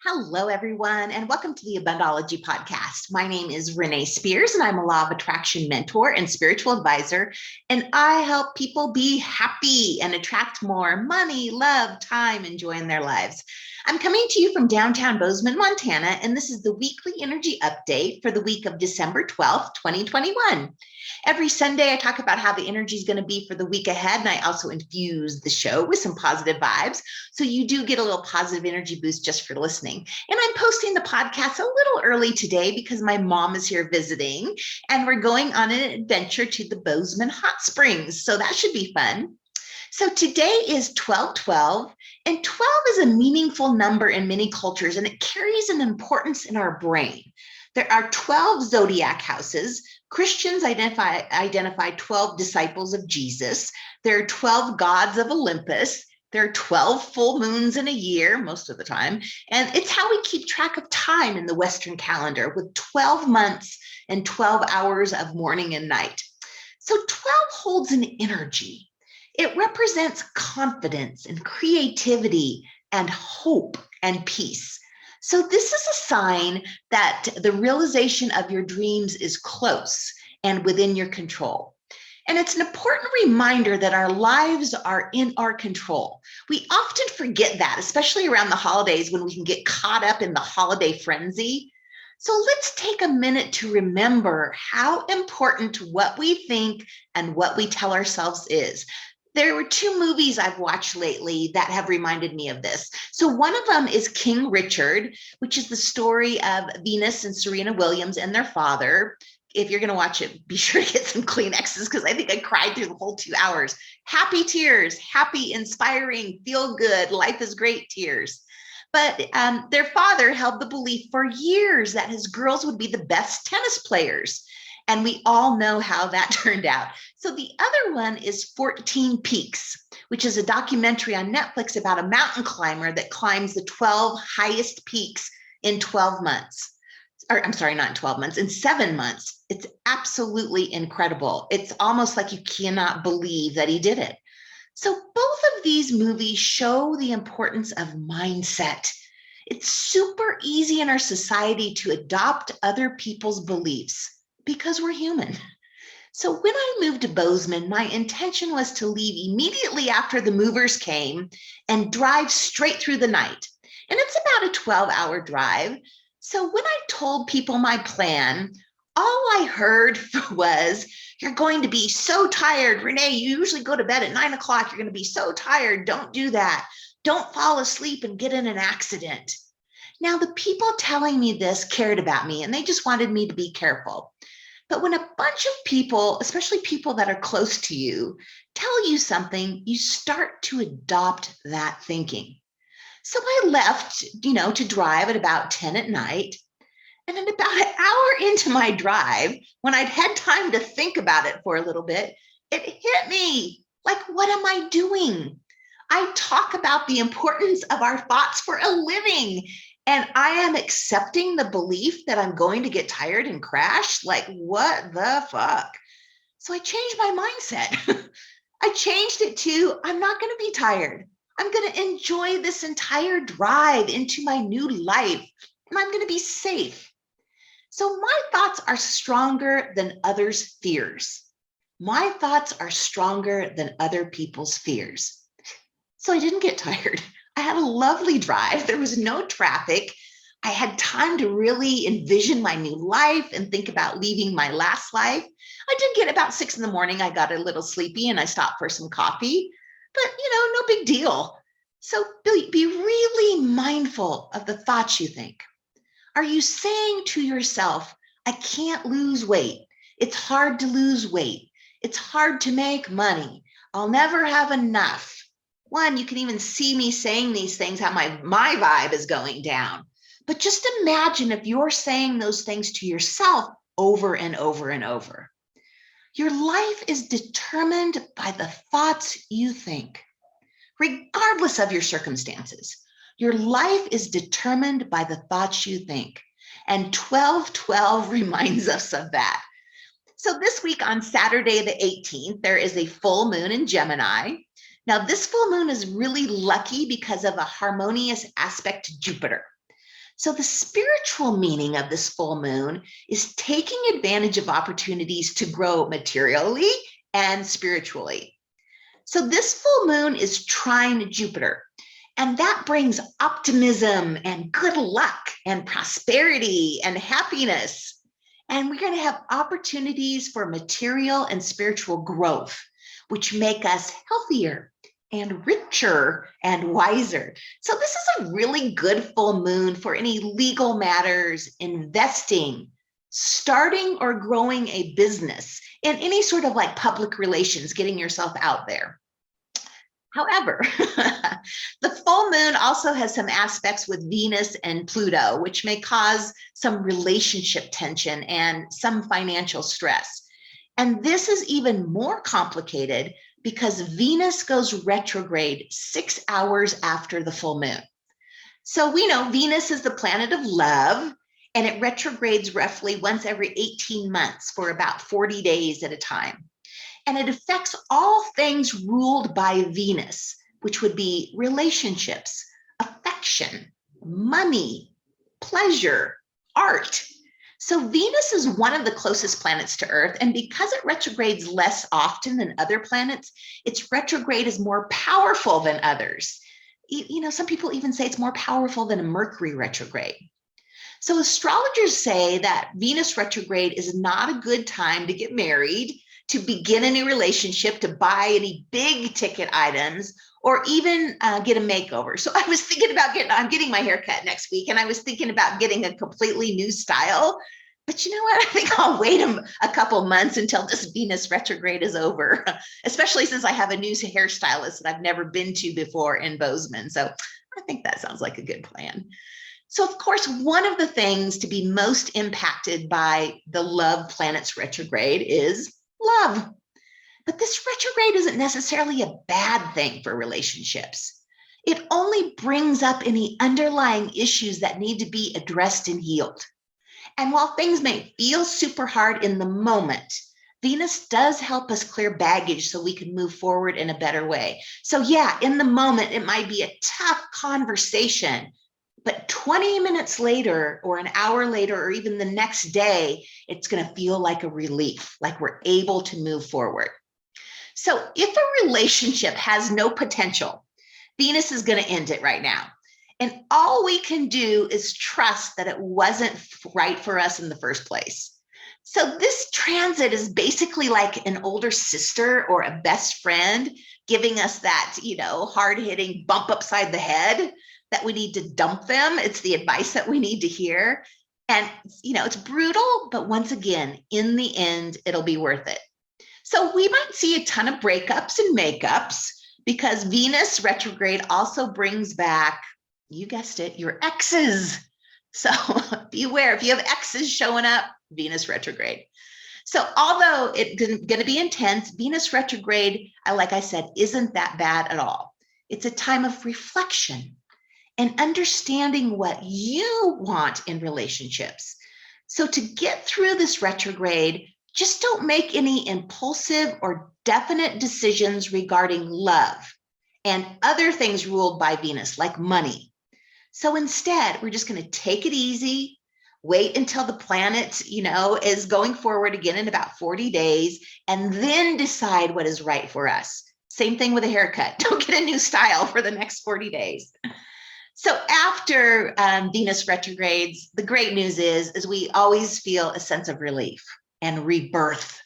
Hello, everyone, and welcome to the Abundology podcast. My name is Renee Spears, and I'm a law of attraction mentor and spiritual advisor, and I help people be happy and attract more money, love, time, and joy in their lives. I'm coming to you from downtown Bozeman, Montana, and this is the weekly energy update for the week of December 12th, 2021. Every Sunday, I talk about how the energy is going to be for the week ahead, and I also infuse the show with some positive vibes. So you do get a little positive energy boost just for listening. And I'm posting the podcast a little early today because my mom is here visiting, and we're going on an adventure to the Bozeman Hot Springs. So that should be fun. So today is 12/12, and 12 is a meaningful number in many cultures, and it carries an importance in our brain. There are 12 zodiac houses. Christians identify 12 disciples of Jesus. There are 12 gods of Olympus. There are 12 full moons in a year, most of the time. And it's how we keep track of time in the Western calendar, with 12 months and 12 hours of morning and night. So 12 holds an energy. It represents confidence and creativity and hope and peace. So this is a sign that the realization of your dreams is close and within your control. And it's an important reminder that our lives are in our control. We often forget that, especially around the holidays when we can get caught up in the holiday frenzy. So let's take a minute to remember how important what we think and what we tell ourselves is. There were two movies I've watched lately that have reminded me of this. So one of them is King Richard, which is the story of Venus and Serena Williams and their father. If you're going to watch it, be sure to get some Kleenexes because I think I cried through the whole 2 hours. Happy tears, happy, inspiring, feel good, life is great tears. But their father held the belief for years that his girls would be the best tennis players. And we all know how that turned out. So the other one is 14 Peaks, which is a documentary on Netflix about a mountain climber that climbs the 12 highest peaks in 12 months. Or I'm sorry, not in 12 months, in 7 months. It's absolutely incredible. It's almost like you cannot believe that he did it. So both of these movies show the importance of mindset. It's super easy in our society to adopt other people's beliefs because we're human. So when I moved to Bozeman, my intention was to leave immediately after the movers came and drive straight through the night. And it's about a 12-hour drive. So when I told people my plan, all I heard was, "You're going to be so tired. Renee, you usually go to bed at 9 o'clock. You're going to be so tired. Don't do that. Don't fall asleep and get in an accident." Now, the people telling me this cared about me, and they just wanted me to be careful. But when a bunch of people, especially people that are close to you, tell you something, you start to adopt that thinking. So I left, to drive at about 10 at night. And then about an hour into my drive, when I'd had time to think about it for a little bit, it hit me. Like, what am I doing? I talk about the importance of our thoughts for a living. And I am accepting the belief that I'm going to get tired and crash. Like, what the fuck? So I changed my mindset. I changed it to, I'm not going to be tired. I'm going to enjoy this entire drive into my new life, and I'm going to be safe. So my thoughts are stronger than others' fears. My thoughts are stronger than other people's fears. So I didn't get tired. I had a lovely drive. There was no traffic. I had time to really envision my new life and think about leaving my last life. I did get about 6 in the morning. I got a little sleepy and I stopped for some coffee, but no big deal. So be really mindful of the thoughts you think. Are you saying to yourself, "I can't lose weight. It's hard to lose weight. It's hard to make money. I'll never have enough"? One, you can even see me saying these things, how my vibe is going down. But just imagine if you're saying those things to yourself over and over and over. Your life is determined by the thoughts you think, regardless of your circumstances. Your life is determined by the thoughts you think. And 12/12 reminds us of that. So this week on Saturday, the 18th, there is a full moon in Gemini. Now, this full moon is really lucky because of a harmonious aspect to Jupiter. So the spiritual meaning of this full moon is taking advantage of opportunities to grow materially and spiritually. So this full moon is trine Jupiter, and that brings optimism and good luck and prosperity and happiness. And we're going to have opportunities for material and spiritual growth, which make us healthier and richer and wiser. So this is a really good full moon for any legal matters, investing, starting or growing a business, and any sort of like public relations, getting yourself out there. However, the full moon also has some aspects with Venus and Pluto, which may cause some relationship tension and some financial stress. And this is even more complicated because Venus goes retrograde 6 hours after the full moon. So we know Venus is the planet of love, and it retrogrades roughly once every 18 months for about 40 days at a time. And it affects all things ruled by Venus, which would be relationships, affection, money, pleasure, art. So Venus is one of the closest planets to Earth, and because it retrogrades less often than other planets, its retrograde is more powerful than others. You know, some people even say it's more powerful than a Mercury retrograde. So astrologers say that Venus retrograde is not a good time to get married, to begin a new relationship, to buy any big ticket items, or even get a makeover. So I was thinking about I'm getting my hair cut next week, and I was thinking about getting a completely new style. But you know what? I think I'll wait a couple months until this Venus retrograde is over, especially since I have a new hairstylist that I've never been to before in Bozeman. So I think that sounds like a good plan. So of course, one of the things to be most impacted by the love planet's retrograde is love. But this retrograde isn't necessarily a bad thing for relationships. It only brings up any underlying issues that need to be addressed and healed. And while things may feel super hard in the moment, Venus does help us clear baggage so we can move forward in a better way. So yeah, in the moment, it might be a tough conversation, but 20 minutes later or an hour later or even the next day, it's going to feel like a relief, like we're able to move forward. So if a relationship has no potential, Venus is going to end it right now. And all we can do is trust that it wasn't right for us in the first place. So this transit is basically like an older sister or a best friend giving us that, hard-hitting bump upside the head that we need to dump them. It's the advice that we need to hear. And, it's brutal, but once again, in the end, it'll be worth it. So we might see a ton of breakups and makeups because Venus retrograde also brings back, you guessed it, your exes. So beware, if you have exes showing up, Venus retrograde. So although it's going to be intense, Venus retrograde, like I said, isn't that bad at all. It's a time of reflection and understanding what you want in relationships. So to get through this retrograde, just don't make any impulsive or definite decisions regarding love and other things ruled by Venus, like money. So instead, we're just going to take it easy, wait until the planet, is going forward again in about 40 days, and then decide what is right for us. Same thing with a haircut. Don't get a new style for the next 40 days. So after Venus retrogrades, the great news is we always feel a sense of relief and rebirth,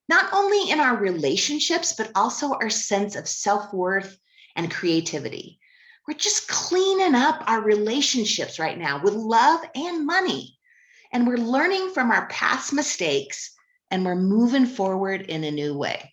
not only in our relationships, but also our sense of self-worth and creativity. We're just cleaning up our relationships right now with love and money. And we're learning from our past mistakes, and we're moving forward in a new way.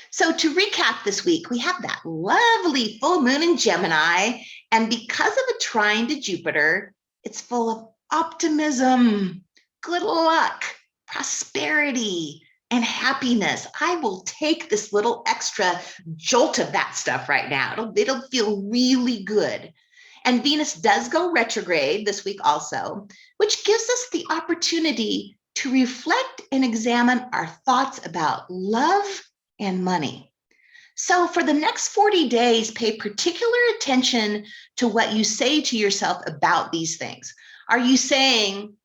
So to recap this week, we have that lovely full moon in Gemini. And because of a trine to Jupiter, it's full of optimism, good luck, prosperity, and happiness. I will take this little extra jolt of that stuff right now. It'll feel really good. And Venus does go retrograde this week also, which gives us the opportunity to reflect and examine our thoughts about love and money. So for the next 40 days, pay particular attention to what you say to yourself about these things. Are you saying,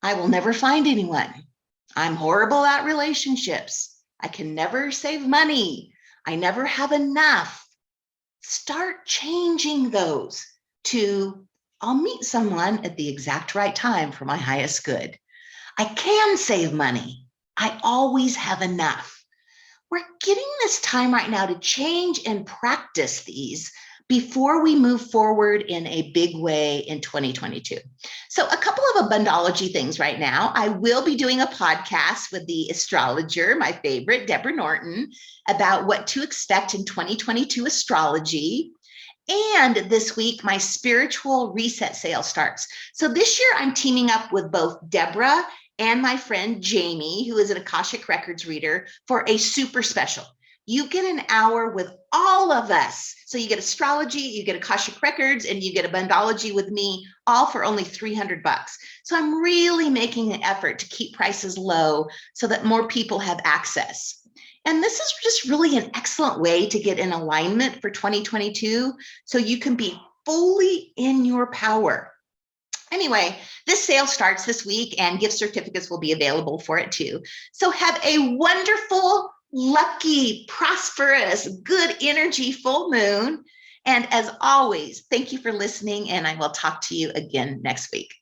I will never find anyone? I'm horrible at relationships. I can never save money. I never have enough. Start changing those to, I'll meet someone at the exact right time for my highest good. I can save money. I always have enough. We're getting this time right now to change and practice these before we move forward in a big way in 2022. So a couple of Abundology things right now. I will be doing a podcast with the astrologer, my favorite, Deborah Norton, about what to expect in 2022 astrology. And this week, my spiritual reset sale starts. So this year, I'm teaming up with both Deborah and my friend Jamie, who is an Akashic Records reader, for a super special. You get an hour with all of us. So you get astrology, you get Akashic Records, and you get Abundology with me, all for only $300. So I'm really making an effort to keep prices low so that more people have access. And this is just really an excellent way to get in alignment for 2022 so you can be fully in your power. Anyway, this sale starts this week and gift certificates will be available for it too. So have a wonderful, lucky, prosperous, good energy full moon. And as always, thank you for listening, and I will talk to you again next week.